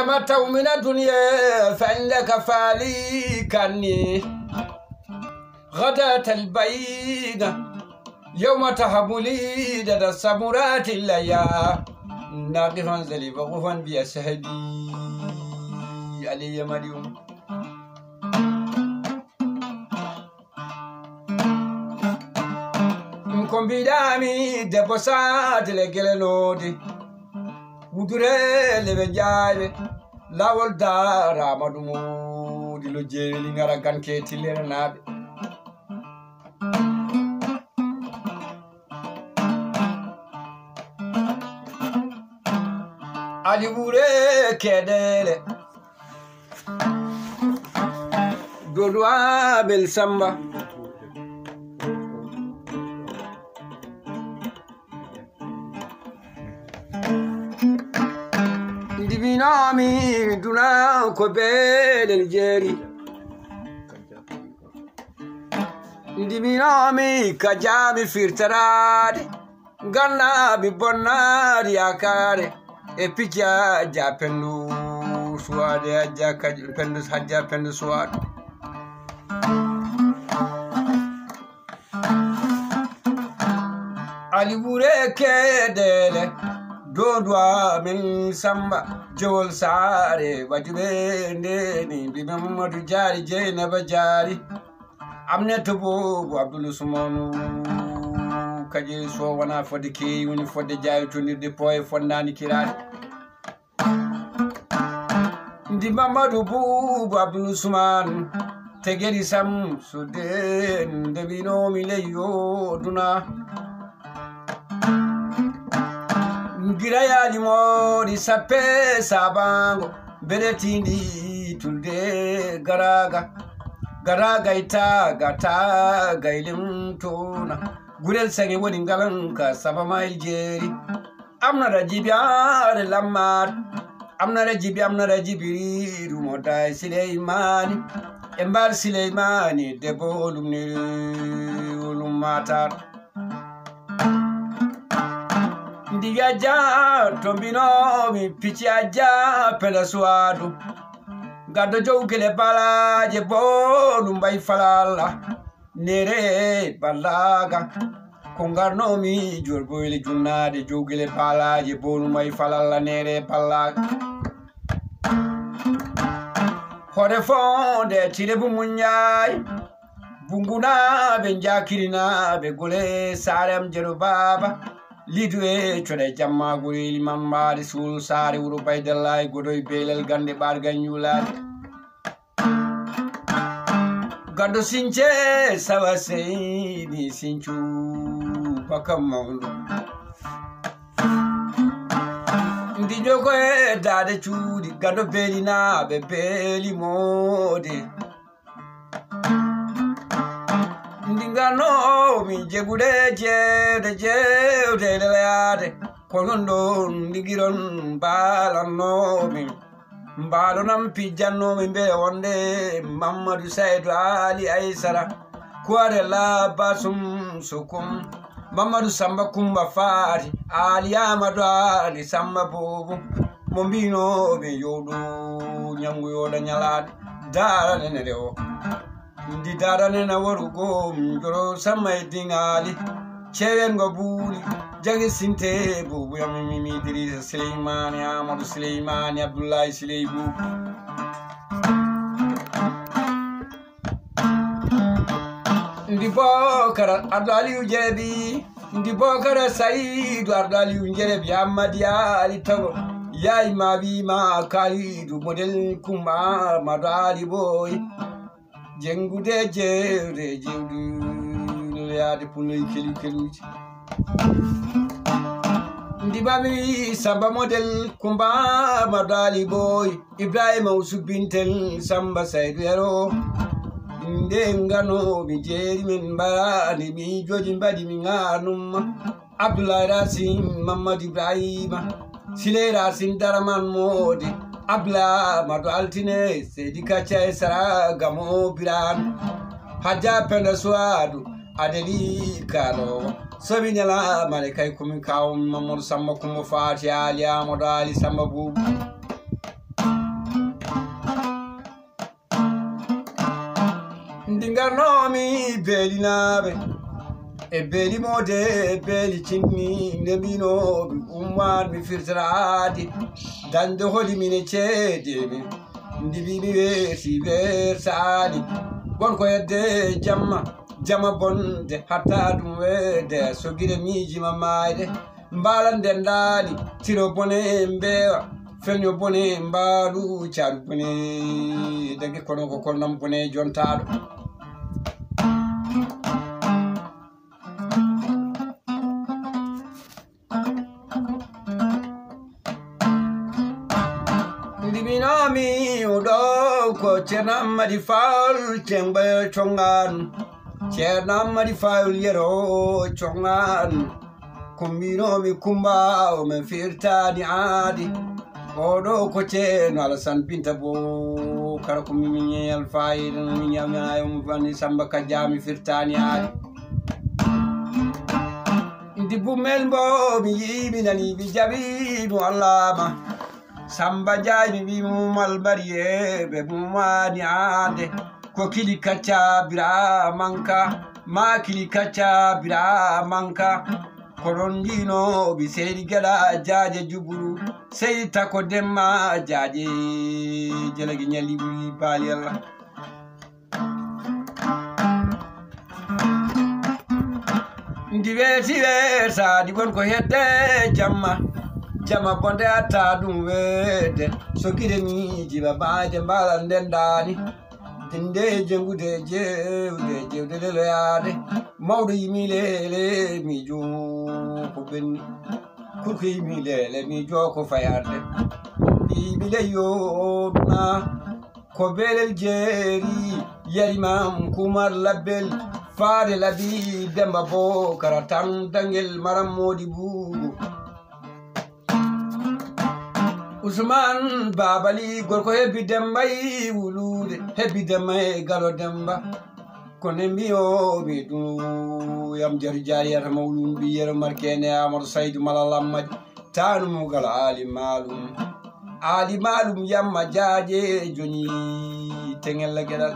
تمتع من الدنيا فإنك فالي كني غداة البعيدة يوم تهب لي دد السمرات الليا ناقفا زلي وقفا بأسهدي علي مريم نكون بدامي دبسات لجلنودي Udure lebe jaabe lawol dara madumo di lo jeeli ngara ganke tilere naabe ali bure kedele dodwa bel samba Divinami duna ko bel jeri Divinami kajami firtarade ganna bi bonnari akare e pija japenu suade ajja pendu hajja pendu suade ali bure kedele Dodwa min samba jol sare wajube ndeni bi Mamadou Jari Jeynaba Jari amne to bobo Abdul Usmanu kaje so wana fodde ke woni fodde jaytonirde poye fondani kirade ndi Mamadou bobo Abdul Usman tegeri sam so de ndebino mi leyo duna Giraya limori sape sabango beretindi tulde garaga ita gata gailim tona gurel sange woni ngalanka saba mai jeri amna rajibiar lammat amna rajibi rumota Suleimani embar Suleimani debolum ni ulumata Ndiga ja tombino mi pichia ja pela suadu Gado jougele bala je bolu mbay falala Nere balaga Kongarno mi jorgoyle junnade jougele bala je bolu mbay falala nere balaga Hore fonde tire bu munyay Bunguna benjakirina be gole sarem jeru baba Lidwe chode jamma guri limamba risul sari uru baydalay godoy belal gande barga nyulad gando sinche sawase ni sinchu bakamawlo ndi jogo e dade chudi gando belina be beli mode Ndingano mi jegude de leade konondo ndigiron balano mi balonam pijjanno mi be wonde Mamadou Saidou Ali Aissara kware la basum sukum Mamadou Samba Kumba Fati Ali Amadou Ali Samba Bobo mombino be yodo nyangu yoda nyalade dara nene dewo Ndi darane na warugo mjoro sama dingali chewen go buli jangi sinte bubu ya mimi Idrissa Suleimani Amadou Suleimani Abdoulaye Suleibou Ndi Bokara Ardaliou Jerebi Ndi Bokara Saidou Ardaliou Jerebi Amadi Ali Tago Yayi mabi ma Kalidou model Kumba Madali boy Jengude jere jewdu yaade punoy keluji Ndibami Samba model Kumba Madali boy Ibrahima Usubintel Samba Saidou yaro Ndengano mi jeri min barani mi joji mbadi mi nganum Abdoulaye Racine Mamadou Ibrahima Sile Racine Daraman Modi Abla Madu Altine Seydi Kacha Sara Gamo Biran Haja Penda Suadu Adeli Kano Sabinyala Malekay Kumin Kaum Mamadou Samba Kumba Fati Ali Amadou Ali Samba Bubu ndingarnomi beelinaɓe e beeli mode beeli cinni nde mbinoɓe umman mi firtiraade dande holi mine ceedemi ndibimi weerti weertaali wonko yedde jamma bonde hatta ɗum weede so guire miijima maayde mbaalan ndendaali tiro bone mbeewa feño bone mbaalu caadu bone dagi kono ko kolnam bone jontaaɗo ndibinomi oɗo ko ceerno Ammady Fawol cengɓe congan ceerno Ammady Fawol yero congan ko mbinomi Kumba omen firtani aadi oɗo ko ceerno Alassane Binta Bo kala ko mimiñeyal fayida mi ñamayomo bani Samba Kadiami firtani aadi ndibbumel mbo mi yimi nani mi jaɓi mo allama Samba Ndiaye mi wimo malbariyeɓe mumani ande ko kili kacca bira manka ma kili kacca bira manka koron ndinoɓe seydi geɗa jaaje juburu seydi tako demma jaaje jelagi ñalli baali Allah ndi weeti weetadi won ko hedde jamma bonde atta ɗum weede so guire miiji babaje mbala ndendani dinde jengude jewde leloyaade mawɗo yimi lele miijo ko ɓenni kurko yimi lele miijo ko fayarde yimi leyyoɗuna ko belel jeeri yarimam Kumar labbel faade labi Demba Bokara tan dangel maram modi buubu Ousmane Babali gorko hebbi Demba yi wulude hebbi Demba e galo Demba kono mbiyoɓe ɗum yam jari jariyata mawlum mbi yero markene Amadou Saydou Malal Ammady tanumogal Ali Malum yamma jaaje joni tengella gueɗal